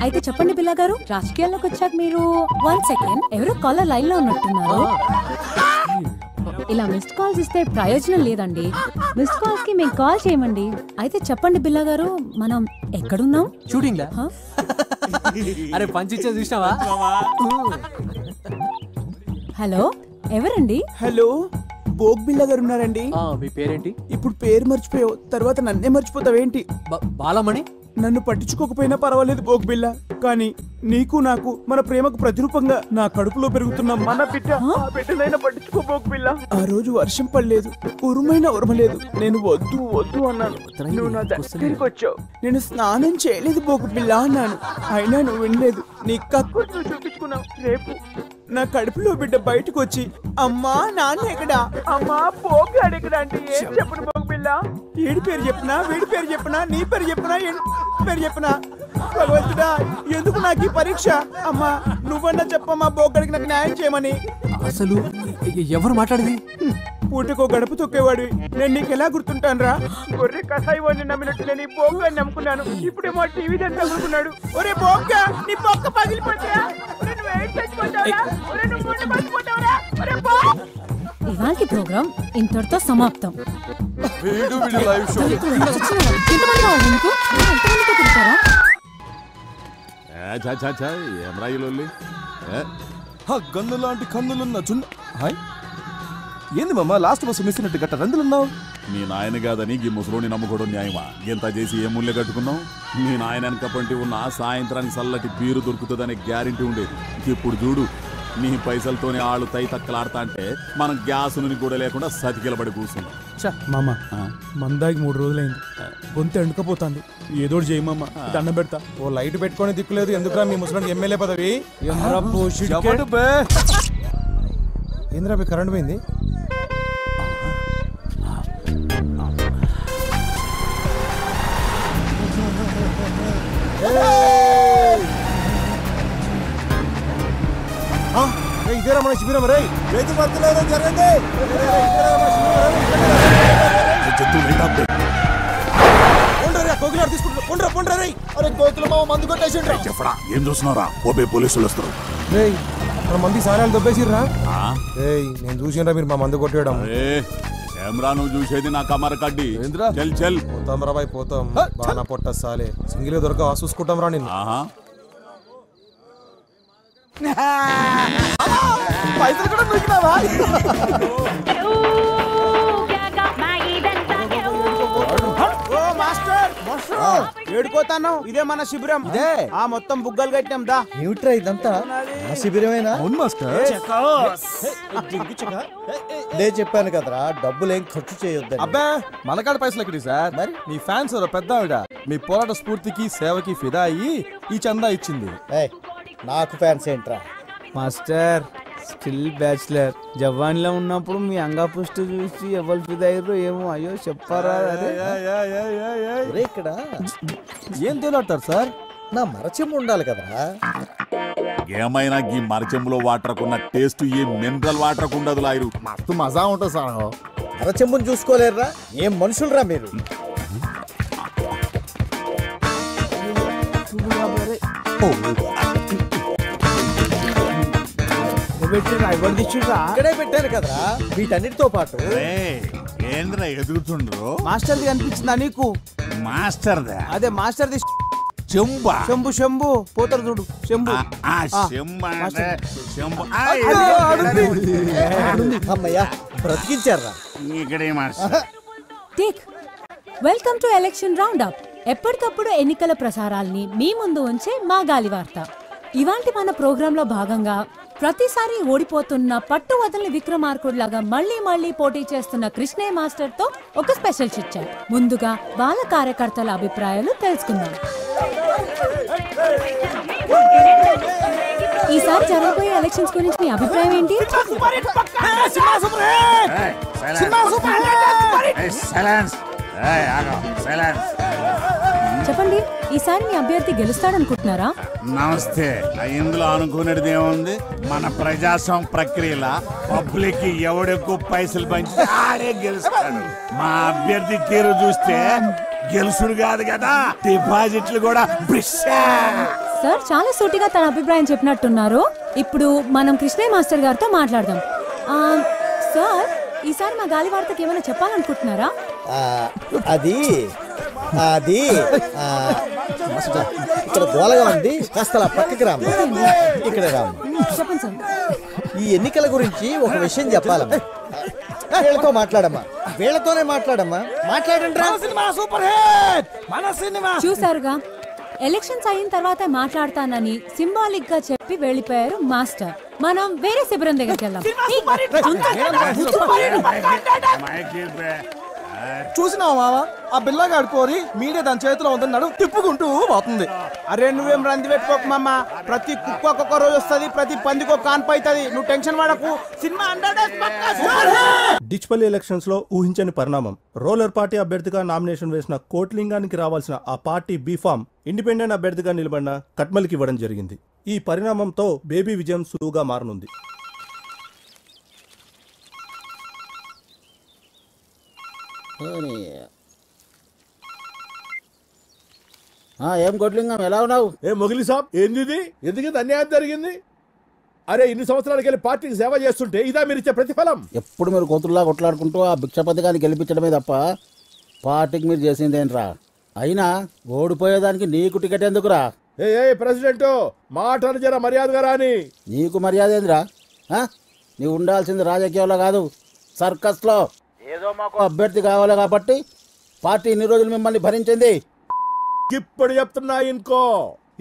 అయితే చెప్పండి బిల్లా గారు, రాజకీయాల్లోకి వచ్చాక మీరు 1 సెకండ్ ఎవరో కాలర్ లైన్ లో ఉన్నట్టున్నారు. ఇలా మిస్డ్ కాల్స్ ఇస్తే ప్రయోజనం లేదండి. మిస్డ్ కాల్స్ కి మేము కాల్ చేయమండి. అయితే చెప్పండి బిల్లా గారు, మనం ఎక్కడున్నాం? షూటింగ్ లా? అరే పంచిచ్చే చూసినావా? హలో, ఎవరండి? హలో, బోగ్ బిల్లా గారు ఉన్నారండి. మీ పేరేంటి? ఇప్పుడు పేరు మర్చిపోయావు, తర్వాత నన్నే మర్చిపోతావేంటి? బాలమణి. నన్ను పట్టించుకోకపోయినా పర్వాలేదు బోగ్ బిల్లా, కానీ నీకు నాకు మన ప్రేమకు ప్రతిరూపంగా నా కడుపులో పెరుగుతున్న మన బిడ్డనైనా పట్టించుకో బోగ్ బిల్లా. ఆ రోజు వర్షం పడలేదు, ఉరుమైనా ఉరమలేదు. నేను వద్దు వద్దు అన్నాను, నువ్వు నా దగ్గరికి వచ్చావు. నేను స్నానం చేయలేదు బోగ్ బిల్లా అన్నాను, అయినా నువ్వు వినలేదు. నీ కక్కు చూపించుకున్నావు. రేపు నా కడుపులో బిడ్డ బయటకు వచ్చి అమ్మా నాన్న ఎక్కడా, అమ్మా బోగ్ ఎక్కడా అంటే ఏం చెప్పను బోగ్ బిల్లా? ఏడి పేరు చెప్పినా, వీడి పేరు చెప్పినా, నీ పేరు చెప్పినా, పేరు చెప్పినా, భగవంతుడా ఎందుకు నాకు ఈ పరీక్ష? అమ్మా నువ్వన్నా చెప్పమ్మా బోగ్గడికి నాకు న్యాయం చేయమని. అసలు ఎవరు మాట్లాడేది? పూటకో గడప తొక్కేవాడు నేను నీకు ఎలా గుర్తుంటాను రా? గొర్రె కసాయి వాడిని నమ్మినట్టు నేను ఈ బోగ్గాన్ని నమ్ముకున్నాను. ఇప్పుడేమో టీవీ దాన్ని తగులుకున్నాడు. ఒరే బోగ్గా, నీ బొక్క పగిలిపోతారా? ఇవాల్టి ప్రోగ్రామ్ ఇంతటితో సమాప్తం. గన్ను లాంటి కన్నులున్న చున్న. హాయ్, ఏంది మామ లాస్ట్ బస్సు మిస్ అయినట్టు గట్ట రందులున్నావు? నీ నాయన కాదని ఈ ముసలోని నమ్ముకోవడం న్యాయమా? ఎంత చేసి ఏ ముళ్ళే కట్టుకున్నావు? నీ నాయన వెనక పంటి ఉన్న సాయంత్రానికి చల్లటి బీరు దొరుకుతుందనే గ్యారెంటీ ఉండేది. ఇప్పుడు చూడు, నీ పైసలతోనే ఆళ్ళు తై తక్కలాడతా అంటే మనం గ్యాస్ ని కూడా లేకుండా సతికిలబడి కూర్చున్నాం. మామ మందాకి 3 రోజులైంది, గొంతు ఎండుకపోతుంది. ఏదో చేయమమ్మ, దండం పెడతా. ఓ లైట్ పెట్టుకొని దిక్కులేదు. ఎందుకురా మీ ముసలానికి ఎమ్మెల్యే పదవి? ఏంద్రా మీ కరెంట్ పోయింది? ఇదేరా మన శిబిరం రే. రైతు భర్తలేదు జరగండి. ఏం చూస్తున్నారా? ఓపే పోలీసులు వస్తారు. మన మంది సారాలు దొబ్బేసిర్రా? నేను చూసినరా మీరు మా మందు కొట్టేయడం. కెమెరా నువ్వు చూసేది నా కమర కడ్డి. చల్ చల్ పోతాం రా బాయ్, పోతాం. బాగా పొట్ట సాలే సింగిల్ దొరక చూసుకుంటాం రా నిన్ను. పైసలు కూడా దొరికినావా? ఏడుకోతాను. ఇదే మన శిబిరం. ఇదే ఆ మొత్తం బుగ్గలు కట్టినాం దా. ఏమిట్రా ఇదంతా? ఆ శిబిరమేనా? అవును మాస్టర్. లే చెప్పాను కదరా, డబ్బులు ఏం ఖర్చు చేయొద్దు. అబ్బా మనకాడ పైసలు ఎక్కడి సార్? మరి మీ ఫ్యాన్స్ పెద్ద ఆవిడ మీ పోరాట స్ఫూర్తికి సేవకి ఫిదా అయ్యి ఈ చందా ఇచ్చింది. నాకు ఫ్యాన్స్ ఏంట్రా? Master still bachelor. జవాన్లో ఉన్నప్పుడు మీ అంగాపుష్టి చూసి ఎవరు ఫిదా అయ్యారో ఏమో. అయ్యో చెప్పారా? ఇక్కడ ఏం తేలాడతారు సార్? నా మరచెంబు ఉండాలి కదరా. ఏమైనా ఈ మరచెంబులో వాటర్కున్న టేస్ట్ ఏ మినరల్ వాటర్ ఉండదు. లాయరు మస్తు మజా ఉంటుంది సార్. మరచెంబుని చూసుకోలేరురా? ఏం మనుషులరా మీరు? ఇక్కడే పెట్టాను కదరా వీటన్నిటితో పాటు. ఏంద్రా ఎదుగుతుండ్రు? మాస్టర్ది కనిపించిందా నీకు? మాస్టర్దా? అదే మాస్టర్ది. చెంబా? శంభు శంభు పోతారు చూడు. శంభు అమ్మయ్యా బ్రతికించారా? Welcome to election round up. ఎప్పటికప్పుడు ఎన్నికల ప్రసారాల్ని మీ ముందు ఉంచే మా గాలి వార్త. ఇవాంటి మన ప్రోగ్రామ్ లో భాగంగా ప్రతిసారి ఓడిపోతున్న పట్టు వదలని విక్రమార్కుడిలాగా మళ్లీ పోటీ చేస్తున్న కృష్ణయ్య మాస్టర్ తో ఒక స్పెషల్ చిట్ చాట్. ముందుగా వాళ్ళ కార్యకర్తల అభిప్రాయాలు తెలుసుకుందాం. ఈసారి జరగబోయే ఎలక్షన్స్ గురించి మీ అభిప్రాయం ఏంటి? చెప్పండి, ఈసారి మీ అభ్యర్థి గెలుస్తాడనుకుంటున్నారా? నమస్తే. ఇందులో అనుకునేది ఏముంది? మన ప్రజాస్వామ్య ప్రక్రియల పబ్లిక్ ఎవడెక్కువ పైసలు పంచి ఆడే గెలుస్తాడు. మా అభ్యర్థి తీరు చూస్తే గెలుసుడు కాదు కదా, డిపాజిట్లు కూడా సార్ చాలా సూటిగా తన అభిప్రాయం చెప్పినట్టున్నారు. ఇప్పుడు మనం కృష్ణయ్య మాస్టర్ గారితో మాట్లాడదాం. సార్, ఈసారి మా గాలివార్తకి ఏమైనా చెప్పాలనుకుంటున్నారా? అది అది ఇక్కడ గోలగా ఉంది, కాస్త అలా పక్కకి రామ్మ. ఇక్కడ రామ్మ. చెప్పండి సార్. ఈ ఎన్నికల గురించి ఒక విషయం చెప్పాలమ్మా. వీళ్ళతో మాట్లాడమ్మా, వీళ్ళతోనే మాట్లాడమ్మా. మాట్లాడండి. చూసారుగా, ఎలక్షన్స్ అయిన తర్వాత మాట్లాడతానని సింబాలిక్ గా చెప్పి వెళ్ళిపోయారు మాస్టర్. మనం వేరే శిబిరం దగ్గరికి వెళ్దాం. చూసినావా మామ, ఆ బిల్లగాడు కోరి మీడియా దాని చేతిలో ఉందన్నాడు, తిప్పుకుంటూ పోతుంది. అరే నువ్వేం రంది పెట్టుకోకు మామ. ప్రతి కుక్క ఒక్కొక్క రోజు వస్తుంది, ప్రతి పందికి ఒక కాన్పు అవుతుంది. నువ్వు టెన్షన్ పడకు. సినిమా డిచ్పల్లి ఎలక్షన్స్ లో ఊహించని పరిణామం. రోలర్ పార్టీ అభ్యర్థిగా నామినేషన్ వేసిన కోట్లింగానికి రావాల్సిన ఆ పార్టీ బీఫామ్ ఇండిపెండెంట్ అభ్యర్థిగా నిలబడిన కట్మల్కి ఇవ్వడం జరిగింది. ఈ పరిణామంతో బేబీ విజయం సులువుగా మారనుంది. ఏం కొట్లింగం, ఎలా ఉన్నావు? ఏ మొగిలి సాబ్, ఏంది ఎందుకు అన్యాయం జరిగింది? అరే ఇన్ని సంవత్సరాలకి వెళ్ళి పార్టీకి సేవ చేస్తుంటే ఇదా మీరు ఇచ్చే ప్రతిఫలం? ఎప్పుడు మీరు కోతుల్లా కొట్లాడుకుంటూ ఆ భిక్షపతిగాన్ని గెలిపించడమే తప్ప పార్టీకి మీరు చేసిందేంట్రా? అయినా ఓడిపోయేదానికి నీకు టికెట్ ఎందుకురా? ఏ ప్రెసిడెంట్ మాట జర మర్యాదగా రాని. నీకు మర్యాద ఏందిరా? నీవు ఉండాల్సింది రాజకీయాల్లో కాదు, సర్కస్లో. ఏదో మాకు అభ్యర్థి కావాలి కాబట్టి పార్టీ ఇన్ని రోజులు మిమ్మల్ని భరించింది. ఇప్పుడు చెప్తున్నా ఇంకో,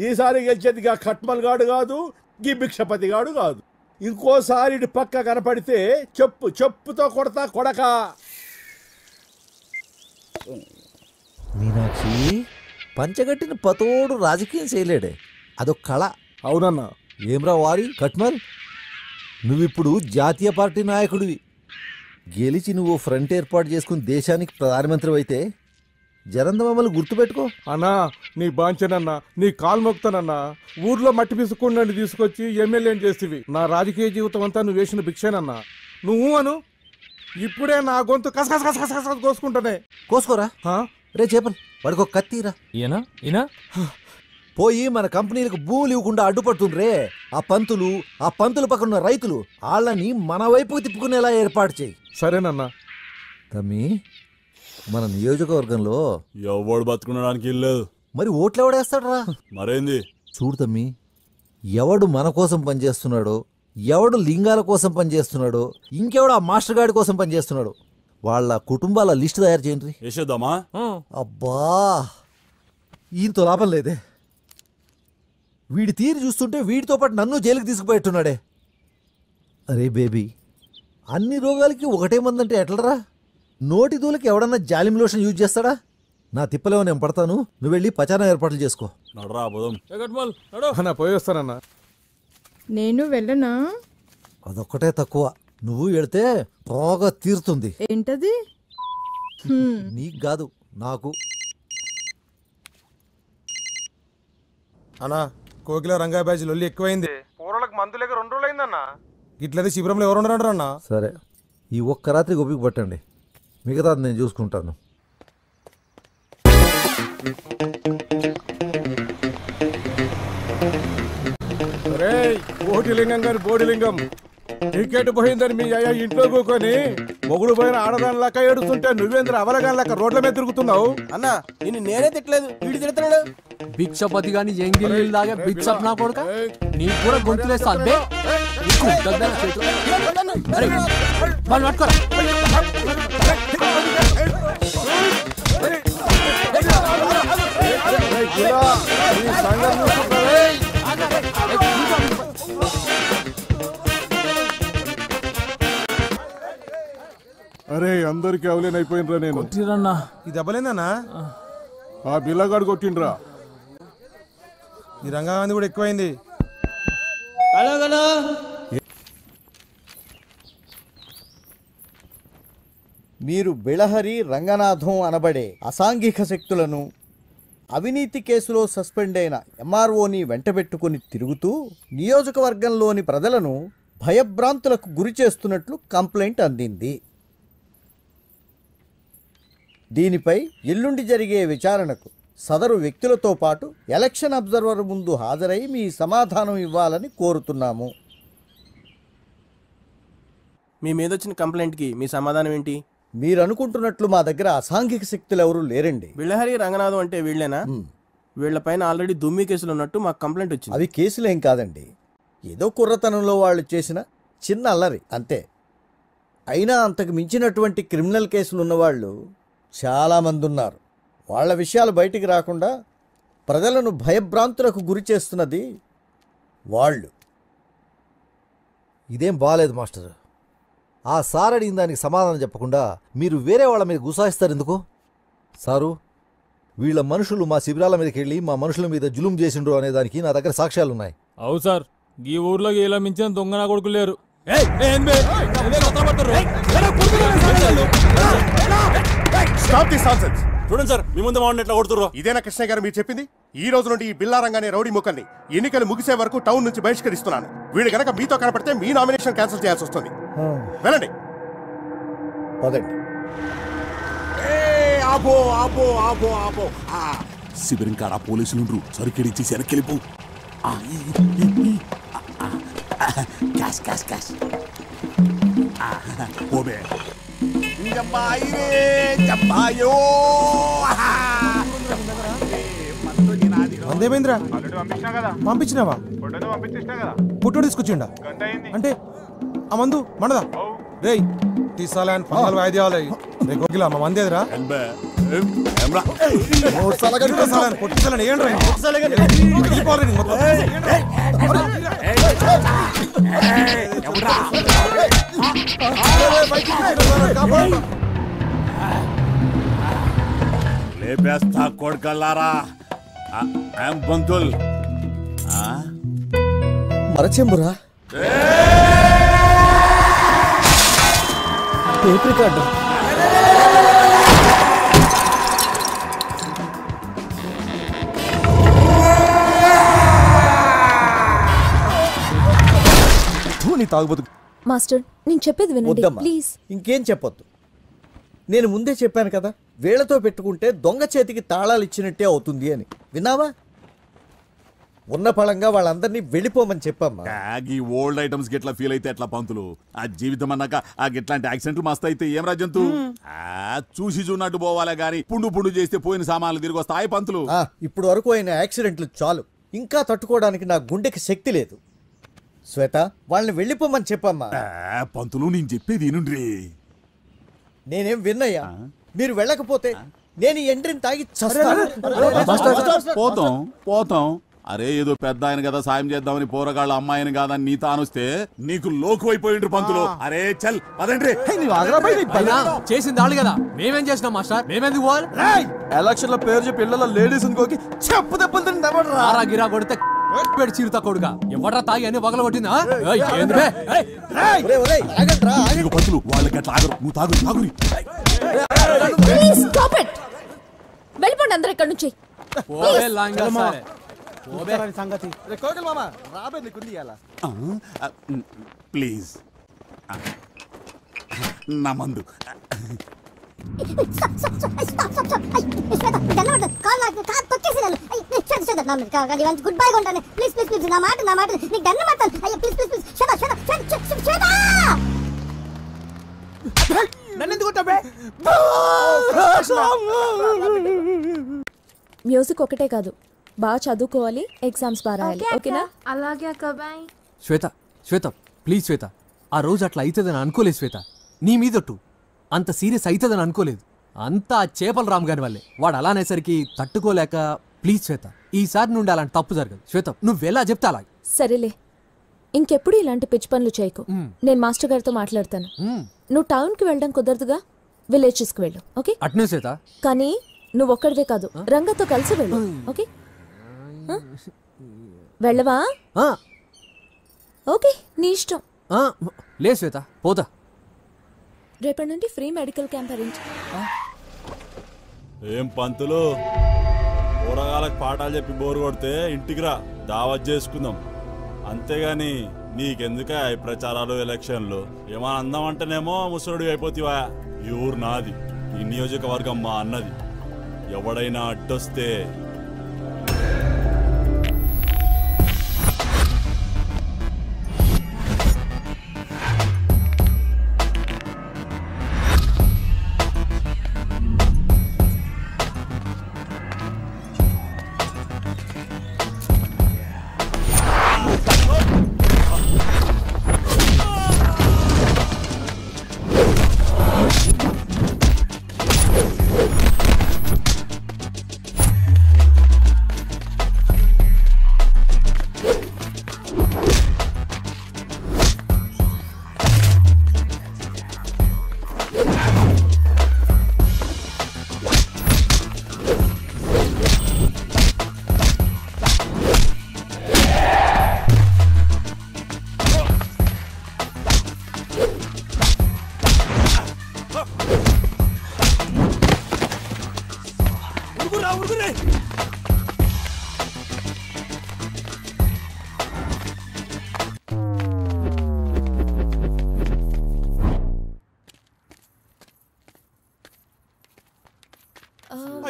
ఈసారి గెలిచేది ఖట్మల్ గాడు కాదు, గీ భిక్షపతి గాడు కాదు. ఇంకోసారి ఇటు పక్క కనపడితే చెప్పుతో కొడతా కొడక. మీనాక్షి, పంచగట్టిన పతోడు రాజకీయం చేయలేడే, అదొక కళ. అవునన్నా. ఏమ్రా వారి కట్మల్, నువ్విప్పుడు జాతీయ పార్టీ నాయకుడివి. గెలిచి నువ్వు ఫ్రంట్ ఏర్పాటు చేసుకుని దేశానికి ప్రధానమంత్రి అయితే జరంత మమ్మల్ని గుర్తుపెట్టుకో. అన్నా నీ బాంచనన్నా, నీ కాలు మొక్తానన్నా. ఊర్లో మట్టి పిసుకుండా తీసుకొచ్చి ఎమ్మెల్యేని చేస్తేవి. నా రాజకీయ జీవితం అంతా నువ్వు వేసిన భిక్షేనన్నా. నువ్వు అను, ఇప్పుడే నా గొంతు కసకస కోసుకుంటానే. కోసుకోరా రే చేపలు, వాడికి ఒక కత్తిరా. ఈయన పోయి మన కంపెనీలకు భూములు ఇవ్వకుండా అడ్డుపడుతుండ్రే ఆ పంతులు పక్కన ఉన్న రైతులు, వాళ్ళని మన వైపుకు తిప్పుకునేలా ఏర్పాటు చేయి. సరేనన్నా. తమ్మి, మన నియోజకవర్గంలో ఎవడు బతుకునడానికి ఇల్లేదు. మరి ఓట్లు ఎవడేస్తాడరా? మరేంది చూడు తమ్మి, ఎవడు మన కోసం పనిచేస్తున్నాడో, ఎవడు లింగాల కోసం పనిచేస్తున్నాడో, ఇంకెవడు ఆ మాస్టర్ గాడి కోసం పనిచేస్తున్నాడు, వాళ్ళ కుటుంబాల లిస్ట్ తయారు చేయండి. వేసేద్దామా? అబ్బా, ఈయనతో లాభం లేదే. వీడి తీరు చూస్తుంటే వీడితో పాటు నన్ను జైలుకి తీసుకుపోయేట్టున్నాడే. అరే బేబీ, అన్ని రోగాలకి ఒకటే మందంటే ఎట్లరా? నోటి దూలకి ఎవడన్నా జాలిం లోషన్ యూజ్ చేస్తాడా? నా తిప్పలేమో నేను పడతాను, నువ్వు వెళ్ళి పచారం ఏర్పాట్లు చేసుకో. నడరా పోదాం. పోయి వస్తానన్నా. నేను వెళ్ళనా? అదొక్కటే తక్కువ, నువ్వు వెళితే బాగా తీరుతుంది. ఏంటది? నీకు కాదు, నాకు. అన్నా, కోకిల రంగా బ్యాచ్ లొల్లి ఎక్కువైంది. పూర్వలకు మందు లేక 2 రోజులు అయిందన్నా. ఇట్లయితే శిబిరంలో ఎవరు ఉండరు అన్నా. సరే, ఈ ఒక్క రాత్రి ఓపిక పట్టండి, మిగతాది నేను చూసుకుంటాను. కోటిలింగం గారి బోడిలింగం టికెట్ పోయిందని మీ అయ్యా ఇంట్లో కూకొని మొగుడు పోయిన ఆడదాని లెక్క ఏడుస్తుంటే నువ్వేంద్ర అవలగాని లెక్క రోడ్ల మీద తిరుగుతున్నావు. అన్నా, నిన్ను నేనే తిట్టలేదు, వీడు తిడుతున్నాడు. భిక్షపతి గాని ఎంగిల్ లాగా బిచ్చప్ నా కొడుక, నీకు కూడా గొంతులేస్తా అంతే. పట్టుకోరా. అరే అందరికి అవలేనైపోయినరా నేను. కొట్టిరన్నా. ఇది దెబ్బలేందన్నా? ఆ బిల్లగాడు కొట్టిండ్రా. ఈ రంగాంది కూడా ఎక్కువైంది. మీరు బిళహరి రంగనాథం అనబడే అసాంఘిక శక్తులను అవినీతి కేసులో సస్పెండ్ అయిన ఎంఆర్ఓని వెంటబెట్టుకుని తిరుగుతూ నియోజకవర్గంలోని ప్రజలను భయభ్రాంతులకు గురి చేస్తున్నట్లు కంప్లైంట్ అందింది. దీనిపై ఎల్లుండి జరిగే విచారణకు సదరు వ్యక్తులతో పాటు ఎలక్షన్ అబ్జర్వర్ ముందు హాజరై మీ సమాధానం ఇవ్వాలని కోరుతున్నాము. మీ మీద వచ్చిన కంప్లైంట్కి మీ సమాధానం ఏంటి? మీరు అనుకుంటున్నట్లు మా దగ్గర అసాంఘిక శక్తులు ఎవరు లేరండి. బిళ్ళహరి రంగనాథం అంటే వీళ్ళేనా? వీళ్ళపైన ఆల్రెడీ దుమ్మి కేసులు ఉన్నట్టు మాకు కంప్లైంట్ వచ్చింది. అవి కేసులేం కాదండి, ఏదో కుర్రతనంలో వాళ్ళు చేసిన చిన్న అల్లరి అంతే. అయినా అంతకు మించినటువంటి క్రిమినల్ కేసులు ఉన్నవాళ్ళు చాలామంది ఉన్నారు. వాళ్ళ విషయాలు బయటికి రాకుండా ప్రజలను భయభ్రాంతులకు గురి చేస్తున్నది వాళ్ళు. ఇదేం బాగాలేదు మాస్టర్. ఆ సార్ అడిగిన దానికి సమాధానం చెప్పకుండా మీరు వేరే వాళ్ళ మీద గుసాయిస్తారు ఎందుకు? సారు, వీళ్ళ మనుషులు మా శిబిరాల మీదకి వెళ్ళి మా మనుషుల మీద జులుం చేసిండ్రు అనే దానికి నా దగ్గర సాక్ష్యాలున్నాయి. అవు సార్, ఈ ఊర్లో ఇలా మించిన దొంగ కొడుకులు లేరు. చూడండి సార్, మీ ముందు వాడిని ఎట్లా కొడుతుర్రో. ఇదేనా కృష్ణ గారు మీరు చెప్పింది? ఈ రోజు నుండి ఈ బిల్లారంగానే రౌడీ ముక్కల్ని ఎన్నికలు ముగిసే వరకు టౌన్ నుంచి బహిష్కరిస్తున్నాను. వీళ్ళు గనక మీతో కనపడితే మీ నామినేషన్ క్యాన్సిల్ చేయాల్సి వస్తుంది. వెళ్ళండి. ఆపో ఆపో ఆపో ఆపో. శిబిరం కాడ పోలీసులు సరికెడిచ్చి వెనక్కి క్యాష్ క్యాష్ క్యాష్. ఓబే అందేమేంద్రా పంపించినావా? పుట్టు తీసుకొచ్చిండా అంటే ఆ మందు మనదా? రేయ్ తీసాలని పందాలు వాయిద్యాలు రేగిలా మా మందేదిరా. కొట్టించాలని ఏంట్రా లేపేస్తా కొడుకల్లారా. బంతుల్ మరచెంబురా, టేప్ రికార్డు. మాస్టర్, నేను చెప్పేది వినండి ప్లీజ్. ఇంకేం చెప్పొద్దు. నేను ముందే చెప్పాను కదా, వీళ్లతో పెట్టుకుంటే దొంగ చేతికి తాళాలు ఇచ్చినట్టే అవుతుంది అని. విన్నావా? ఉన్న పళంగా వాళ్ళందరినీ వెళ్ళిపోమని చెప్పమ్మా. ఈ ఓల్డ్ ఐటమ్స్ గిట్లా ఫీల్ అయితే ఎట్లా పంతులు? ఆ జీవితం అన్నాక ఆ గిట్లాంటి యాక్సిడెంట్లు మస్తు అయితే ఏం రాజంతు? చూసి చూన్నట్టు పోవాలే గాని పుండు పుండు చేస్తే పోయిన సామాన్లు తిరిగి వస్తాయి పంతులు. ఇప్పుడు వరకు అయిన యాక్సిడెంట్లు చాలు, ఇంకా తట్టుకోవడానికి నా గుండెకి శక్తి లేదు. శ్వేత, వాళ్ళని వెళ్ళిపోమని చెప్పమ్మా. పంతులు నేను చెప్పేది వినుండ్రి. నేనేం విన్నయ్యా, మీరు వెళ్ళకపోతే నేను ఎండ్రిని తాగి పోతాం పోతాం. అరే ఏదో పెద్ద ఆయన కదా సాయం చేద్దామని పోరగాళ్ళ అమ్మాయిని కాదని నీ తానొస్తే నీకు లోకు అయిపోయిండ్రు పంతులు. అరే చల్ పదండ్రి. చేసింది వాళ్ళు కదా, మేమేం చేసినాం మాస్టర్? మేమెందుకు పోవాలి? ఎలక్షన్ లో పేరు చెప్పి ఇళ్లలో లేడీస్ ఇంకోకి చెప్పు దెబ్బలు గిరా కొడితే పెట్టి చీరుతా కొడుగా ఎవడ్రా తాగి అని వగల కొట్టిందా? పంతులు వాళ్ళకి అట్లా ఆగరు, నువ్వు తాగు తాగురి. వెళ్ళిపోండి అందరూ ఇక్కడ నుంచి. ప్లీజ్ నా మందు. గుడ్ బై కొంటాను ప్లీజ్ ప్లీజ్ ప్లీజ్. నా మాట నీకు దండం పెడతాను. అయ్యో ప్లీజ్ ప్లీజ్ ప్లీజ్. మ్యూజిక్ ఒకటే కాదు, బాగా చదువుకోవాలి, ఎగ్జామ్స్ బాగా రాయాలి. ఓకేనా? అలాగే అక్క. బాయ్. శ్వేత శ్వేత ప్లీజ్ శ్వేత, ఆ రోజు అట్లా అవుతుందని అనుకోలేదు శ్వేత. నీ మీదొట్టు అంత సీరియస్ అవుతుందని అనుకోలేదు. అంతా చేపల రామ్ గారి వల్లే. వాడు అలా అనేసరికి తట్టుకోలేక. ప్లీజ్ శ్వేత, ఈసారి నుండి అలాంటి తప్పు జరగదు. శ్వేత నువ్వెలా చెప్తా అలా. సరేలే, ఇంకెప్పుడు ఇలాంటి పిచ్చి పనులు చేయకు. నేను మాస్టర్ గారితో మాట్లాడతాను. నువ్వు టౌన్కి వెళ్ళడం కుదరదుగా, విలేజెస్కి వెళ్ళు. ఓకే? అట్నే శ్వేత. కానీ నువ్వు ఒక్కడివే కాదు, రంగతో కలిసి వెళ్ళు. ఓకే? వెళ్ళవా? ఓకే, నీ ఇష్టం. లే శ్వేత, పోతా. రేపటి నుండి ఫ్రీ మెడికల్ క్యాంప్ అరేంజ్. ఏం పంతులు, కూరగాయలకు పాఠాలు చెప్పి బోరు కొడితే ఇంటికి రా, దావత్ చేసుకుందాం. అంతేగాని నీకెందుక ఈ ప్రచారాలు ఎలక్షన్లు? ఏమన్నా అందామంటేనేమో ముసలుడి అయిపోతావా? ఈ ఊరు నాది, ఈ నియోజకవర్గం మా అన్నది. ఎవడైనా అడ్డొస్తే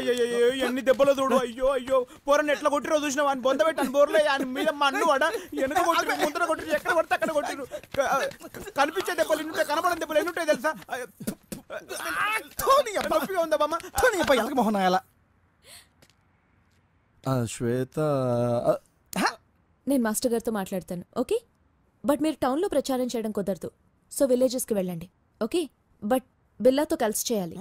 అయ్యో ఎన్ని దెబ్బలు చూడు. అయ్యో అయ్యో పోరని ఎట్లా కొట్టిరో చూసినా వాడిని బొంద పెట్టాను బోర్లే ఆయన మీద మన్ను వాడ వెనక కొట్టిరు ముందర కొట్టిరు ఎక్కడ కొడితే అక్కడ కొట్టిరు. కనిపించే దెబ్బలు ఎన్నుంటాయి కనబడని దెబ్బలు ఎన్నుంటాయి తెలుసా? ఉందా బామ్మ మొహన్ శ్వేత నేను మాస్టర్ గారితో మాట్లాడతాను. ఓకే, బట్ మీరు టౌన్లో ప్రచారం చేయడం కుదరదు. సో విలేజెస్కి వెళ్ళండి. ఓకే, బట్ బిల్లాతో కలిసి చేయాలి.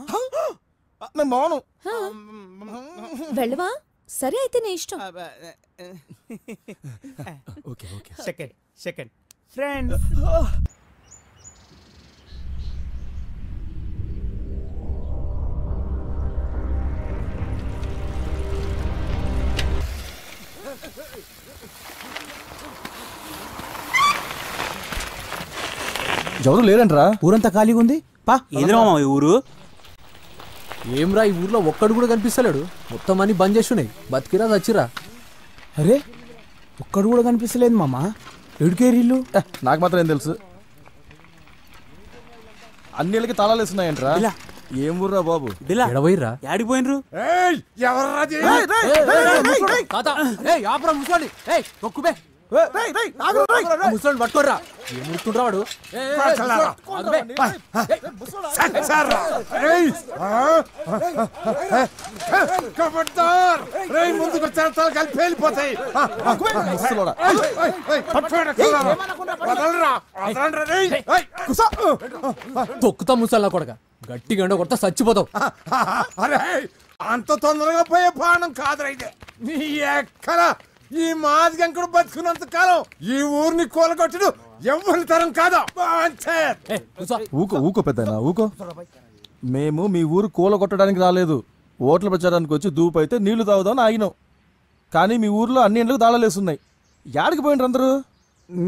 వెళ్ళవా? సరే అయితే నీ ఇష్టం. సెకండ్ ఫ్రెండ్ ఎవరు లేరంట్రా, ఊరంతా ఖాళీగా ఉంది. పా ఏదిరా ఈ ఊరు? ఏమ్రా ఈ ఊర్లో ఒక్కడు కూడా కనిపిస్తలేడు. మొత్తం అన్ని బంద్ చేస్తున్నాయి. బతికిరా చచ్చిరా? అరే ఒక్కడు కూడా కనిపిస్తలేదు మామ. ఎడుకేరిల్లు నాకు మాత్రం ఏం తెలుసు. అన్నిళ్ళకి తాళాలు వేస్తున్నాయంట్రా. ఏం ఊర్రా బాబు? ఎడవైర్రా? యాడిపోయినరు? ముసలి పట్టుకోర్రా. ఏం ముడుతుండ్రా వాడు? ముందుకు కలిపి వెళ్ళిపోతాయి. తొక్కుతా ముసల్లా కొడక. గట్టిగా ఎండ కొడతా చచ్చిపోతావు. అరే అంత తొందరగా పోయే ప్రాణం కాదురా ఇది. నీ ఎక్కడ ఈ మాదిగంకుడు బతుకున్నంత కాలం ఈ ఊరిని కూలగొట్టుడు ఎవరి తరం కాదా? ఊకో ఊకో పెద్దనా ఊకో. మేము మీ ఊరు కూలగొట్టడానికి రాలేదు. ఓట్ల ప్రచారానికి వచ్చి దూపైతే నీళ్లు తాగుదామని ఆగినాం. కానీ మీ ఊర్లో అన్ని ఇండ్లకు తాళాలేస్తున్నాయి. యాడికి పోయినరు అందరూ?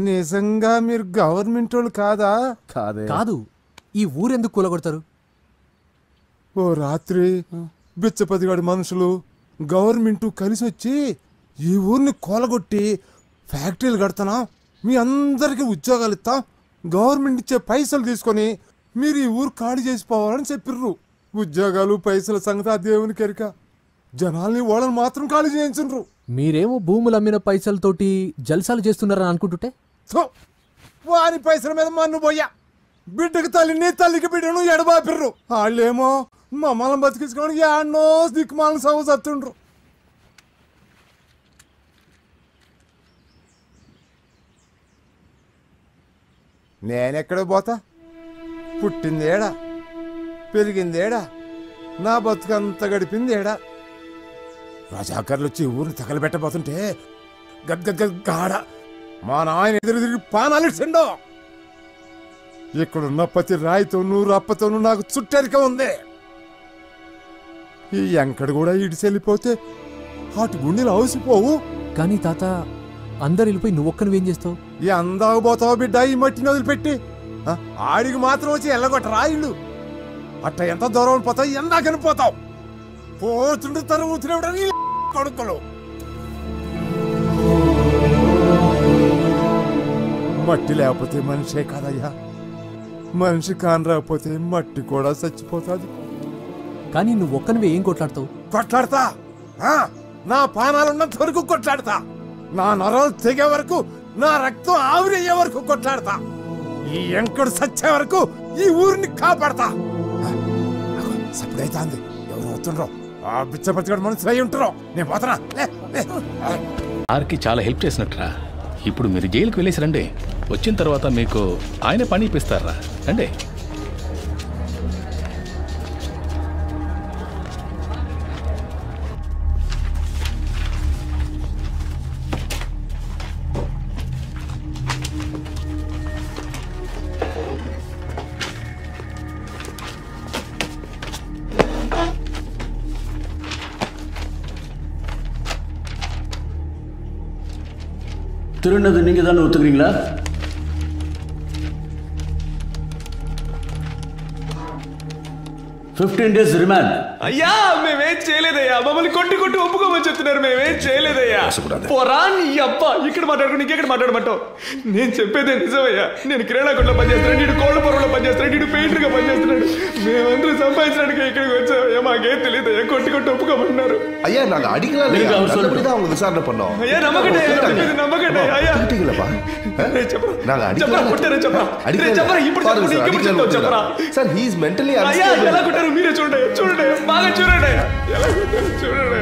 నిజంగా మీరు గవర్నమెంట్ వాళ్ళు కాదా? కాదే. కాదు. ఈ ఊరెందుకు కూలగొడతారు? ఓ రాత్రి బిచ్చపతిగాడి మనుషులు గవర్నమెంట్ కలిసి వచ్చి ఈ ఊరిని కూలగొట్టి ఫ్యాక్టరీలు కడతానా, మీ అందరికీ ఉద్యోగాలు ఇస్తాం, గవర్నమెంట్ ఇచ్చే పైసలు తీసుకొని మీరు ఈ ఊరు ఖాళీ చేసిపోవాలని చెప్పిర్రు. ఉద్యోగాలు పైసల సంగతి ఆ దేవునికి ఎరిక. జనాల్ని వాళ్ళని మాత్రం ఖాళీ చేయించు. మీరేమో భూములు అమ్మిన పైసలతోటి జల్సాలు చేస్తున్నారని అనుకుంటుంటే వారి పైసల మీద మన్ను పోయా. బిడ్డకి తల్లిని తల్లికి బిడ్డను ఎడబాపిర్రు. వాళ్ళేమో మమ్మల్ని బతికించుకోవడానికి ఎన్నో దిక్కుమాలను సవ చత్తుండ్రు. నేనెక్కడ పోతా? పుట్టిందేడా, పెరిగిందేడా, నా బతుకంతా గడిపిందేడా. రజాకర్లు వచ్చి ఊరిని తగలబెట్టబోతుంటే గద్గద్గాడ మా నాయన ఎదురు తిరిగి పానాలిచ్చిండో. ఇక్కడున్న ప్రతి రాయితోనూ రప్పతోనూ నాకు చుట్టరిక ఉంది. ఈ ఎంకడు కూడా ఇడిచెళ్ళిపోతే వాటి గుండెలు అవసిపోవు. కానీ తాత అందరు వెళ్ళిపోయి నువ్వొక్కనివేం చేస్తావు? ఈ అందాకు పోతావు బిడ్డ ఈ మట్టిని వదిలిపెట్టి. ఆడికి మాత్రం వచ్చి ఎల్లగొట్ట రాయిళ్ళు. అట్ట ఎంత దూరం పోతావు, ఎందాకని పోతావు. పోతుండు తరుగుతున్నప్పుడు కొడుకులు. మట్టి లేకపోతే మనిషే కాదయ్యా. మనిషి కాని రాకపోతే మట్టి కూడా చచ్చిపోతుంది. కానీ నువ్వు ఒక్కనివే ఏం కొట్లాడతావు? కొట్లాడతా నా ప్రాణాలున్నంత వరకు కొట్లాడతా నా నరాలు తెగే వరకు నా రక్తం ఆవిరయ్యే వరకు కొట్లాడతా ఈ ఎంకడు సచ్చే వరకు ఈ ఊరిని కాపాడతా సప్పుడైతే అంది ఎవరు అవుతుండ్రో ఆ బిచ్చపతిగాడు మనుషులు అయి ఉంటారో నేను పోతున్నా ఆర్కి చాలా హెల్ప్ చేసినట్టురా ఇప్పుడు మీరు జైలుకి వెళ్ళేసి రండి వచ్చిన తర్వాత మీకు ఆయన పని ఇప్పిస్తారా రండి திருநது நீங்க தானே ஒத்துக்கிறீங்களா? days remand. అయ్యా మేమేం చేయలేదయ్యా మమ్మల్ని కొట్టి కొట్టి ఒప్పుకోమని చెప్తున్నారు మేమేం చేయలేదయ్యా పోరా నీ అబ్బా ఇక్కడ మాట్లాడుకుని ఇంకెక్కడ మాట్లాడమంటావు నేను చెప్పేదే నిజమయ్యా నేను కిరాణా కొట్లో పనిచేస్తున్నాడు నీడు కోళ్ళ పొరలో పనిచేస్తున్నాడు నీడు పెయింటర్గా పనిచేస్తున్నాడు మేమందరూ సంపాదించడానికి ఇక్కడికి వచ్చామయ్యా మాకేం తెలియదయ్యా కొట్టి కొట్టి ఒప్పుకోమన్నారు ஐயா நாங்க அடிக்கலாம் தான் அவங்க விசாரணை பண்ணோம் ஐயா நம்பகட்டே ஐயா நாங்க அடிக்கலாம் sir he is mentally unstable ఎలా కొట్టారు మీరే చూడండి చూడండి బాగా చూడండి ఎలా కొట్టారు చూడండి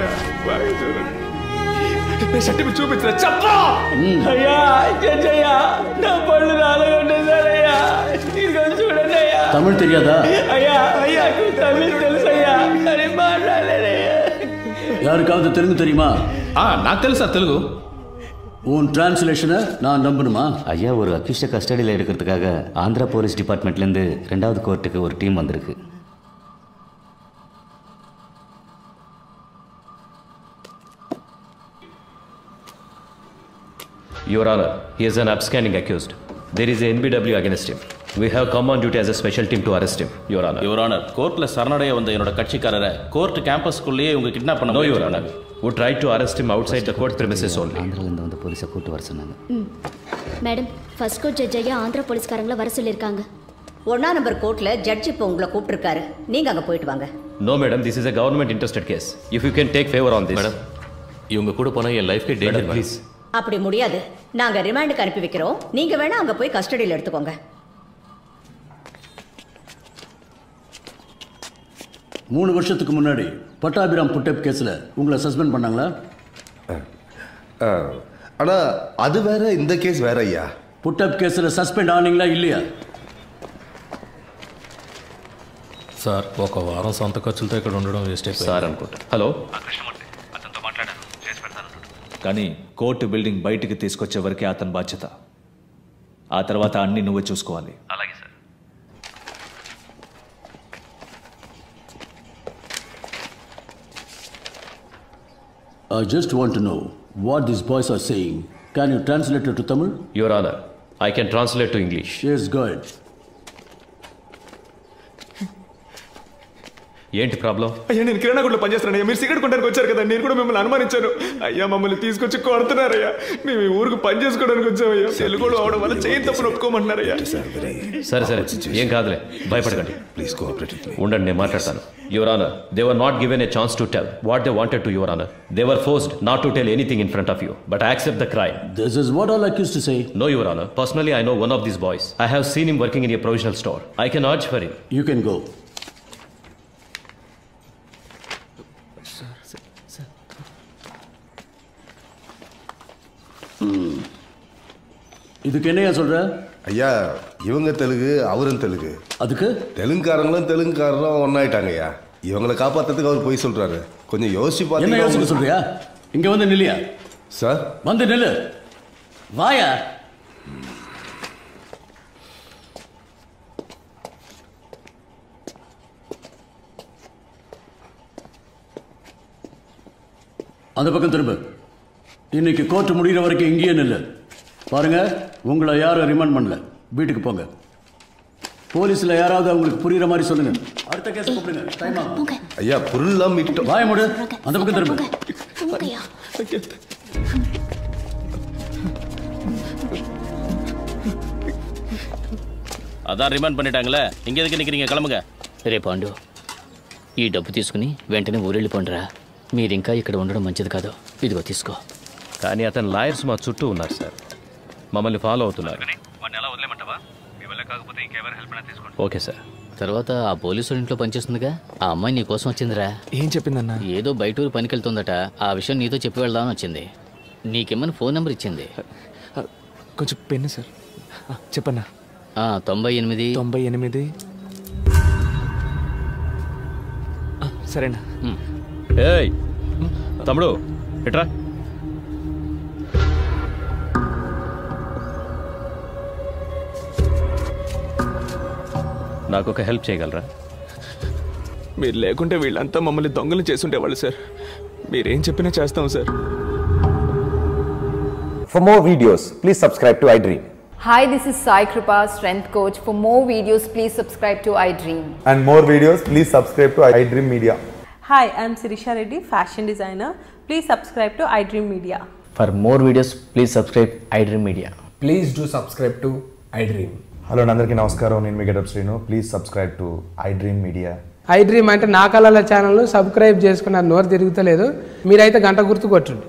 బాగా చూడండి నేను సర్టిఫికేట్ చూపించరా చెప్పా అయ్యా జడ్జయ్యా నా పళ్ళు రాలగొట్టేశారయ్యా ఇదిగో చూడండి అయ్యా తమిళ్ తెలియదా అయ్యా అయ్యా తమిళ్ తెలుసయ్యా అని మాట్లాడలేదయ్యా யாருக்காவது தெலுங்கு தெரியுமா? నాకు తెలుసా తెలుగు. உன் டிரான்ஸ்லேஷனை நான் நம்பணுமா? ஐயா ஒரு அக்யூஸ்ட கஸ்டடியில் எடுக்கிறதுக்காக ஆந்திரா போலீஸ் டிபார்ட்மெண்ட்லேருந்து 2வது கோர்ட்டுக்கு ஒரு டீம் வந்திருக்கு. Your Honor, he is an upstanding accused. There is a NBW against him. We have come on duty as a special team to arrest him, Your Honor. Your Honor, கோர்ட்ல சரணடைய வந்த என்னோட கட்சிக்காரரை court கேம்பஸ்க்குள்ளேயே இவங்க kidnap பண்ண No, Your Honor. We tried to arrest him outside the court premises only. ஆந்திராலேருந்து வந்து போலீஸை கூட்டு வர சொன்னாங்க. மேடம் ஃபர்ஸ்ட் கோர்ட் ஜட்ஜ் ஐயா ஆந்திரா போலீஸ்காரங்களை வர சொல்லியிருக்காங்க. 1ஆம் நம்பர் கோர்ட்ல ஜட்ஜ் இப்போ உங்களை கூப்பிட்டுருக்காரு நீங்க அங்க போயிட்டு வாங்க. No, madam, this is a government interested case. If you can take favor on this. Madam, இவங்க கூட போனா என் லைஃப்க்கே டேஞ்சர் ப்ளீஸ். அப்படி முடியாது. நாங்க ரிமாண்டுக்கு அனுப்பி வைக்கிறோம். நீங்க வேணா அங்க போய் கஸ்டடியில் எடுத்துக்கோங்க. 3 வருஷத்துக்கு முன்னாடி பட்டாபிராம் புட்டப் கேஸ்ல உங்களை சஸ்பெண்ட் பண்ணாங்களா? ஆனா அது வேற இந்த கேஸ் வேற ஐயா. புட்டப் கேஸ்ல సస్పెండ్ ఆనీங்களா இல்லையா? సార్ ఒక వారం సొంత ఖర్చులతో ఇక్కడ ఉండడం వేస్ట్ అయిపోయింది సార్ అనుకుంటా. హలో కానీ కోర్టు బిల్డింగ్ బయటికి తీసుకొచ్చే వరకే అతని బాధ్యత. ఆ తర్వాత అన్ని నువ్వే చూసుకోవాలి. అలాగే sir. I just want to know what these boys are saying. Can you translate it to Tamil? Your Honor, I can translate to English. Yes, go ahead. ఏంటి ప్రాబ్లం? అయ్యా నేను కిరాణా కొట్లో పనిచేస్తున్నాను. మీరు సిగరెట్ కొనడానికి వచ్చారు కదా నేను కూడా మిమ్మల్ని అనుమానించాను. అయ్యా మమ్మల్ని తీసుకొచ్చి కొడుతున్నారయ్యా. మేము ఈ ఊరికి పని చేసుకోవడానికి వచ్చామయ్యా. తెలుగులో అవడం వల్ల చేయని తప్పును ఒప్పుకోమంటున్నారయ్యా. సరే సరే ఏం కాదులే భయపడకండి. Please cooperate with me. ఉండండి నేను మాట్లాడతాను. Your Honor, they were not given a chance to tell what they wanted to, Your Honor. They were forced not to tell anything in front of you. But I accept the crime. This is what all accused to say. No, Your Honor. Personally, I know one of these boys. I have seen him working in a provisional store. I can urge for him. You can go. இதுக்கு என்னையா சொல்ற? ஐயா இவங்க தெலுங்கு அவரும் தெலுங்கு. அதுக்கு தெலுங்குக்காரங்களும் தெலுங்குக்காரங்களும் ஒன்னாயிட்டாங்க ஐயா. இவங்களை காப்பாத்துறதுக்கு அவர் போய் சொல்றாரு. கொஞ்சம் யோசிச்சு என்ன பாத்தீங்கன்னா யோசிக்க சொல்றியா? இங்க வந்து நில்லியா? சார் வந்து நில்லு. வாயா. அந்த பக்கம் திரும்ப. இன்னைக்கு கோர்ட் முடிகிற வரைக்கும் இங்கேயே நில்லு. பாருங்க உங்களை யாரும் ரிமாண்ட் பண்ணல. வீட்டுக்கு போங்க. போலீஸ்ல யாராவது அவங்களுக்கு புரியுற மாதிரி சொல்லுங்க. அடுத்த கேஸ் கூப்பிடுங்க. டைம் ஆகும். ஐயா பொருள்லாம் மீட்டோம். வாய மூடு. அந்த பக்கம் திரும்ப. అదా రిమాండ్ பண்ணிட்டாங்களே இங்க எதுக்கு நிக்கிறீங்க? கிளம்புங்க. రే పాండు ఈ డబ్బు తీసుకుని వెంటనే ఊరెళ్ళిపోండిరా. మీరు ఇంకా ఇక్కడ ఉండడం మంచిది కాదు. ఇదిగో తీసుకో. కానీ అతని లాయర్స్ మా చుట్టూ ఉన్నారు సార్, మమ్మల్ని ఫాలో అవుతున్నారు. Okay sir. తర్వాత ఆ పోలీసు ఇంట్లో పనిచేస్తుందిగా, ఆ అమ్మాయి నీ కోసం వచ్చిందిరా. ఏం చెప్పిందన్నా? ఏదో బయటూరు పనికి వెళ్తుందట. ఆ విషయం నీతో చెప్పి వెళ్దామని వచ్చింది. నీకేమని ఫోన్ నెంబర్ ఇచ్చింది. కొంచెం పెన్ను సార్. చెప్పన్నా. 98 సరేనా? ఏయ్ తమ్ముడు ఎట్రా. నాకు ఒక హెల్ప్ చేయగలరా? మీరు లేకుంటే వీళ్ళంతా మమ్మల్ని దొంగలు చేసుండేవాళ్ళు సార్. మీరేం చెప్పినా చేస్తాం sir. For more videos, please subscribe to iDream. Hi, this is Sai Kripa, strength coach. For more videos, please subscribe to iDream. And more videos, please subscribe to iDream Media. Hi, I'm Sirisha Reddy, fashion designer. Please subscribe to iDream Media. For more videos, please subscribe iDream Media. Please do subscribe to iDream. Hello అందరికీ నమస్కారం, నేను మీ Getup Srinu. Please subscribe to iDream Media. iDream అంటే నా కళల channel subscribe చేసుకున్నారు. నోరు తిరుగుతలేదు. మీరైతే గంట గుర్తు కొట్టండి.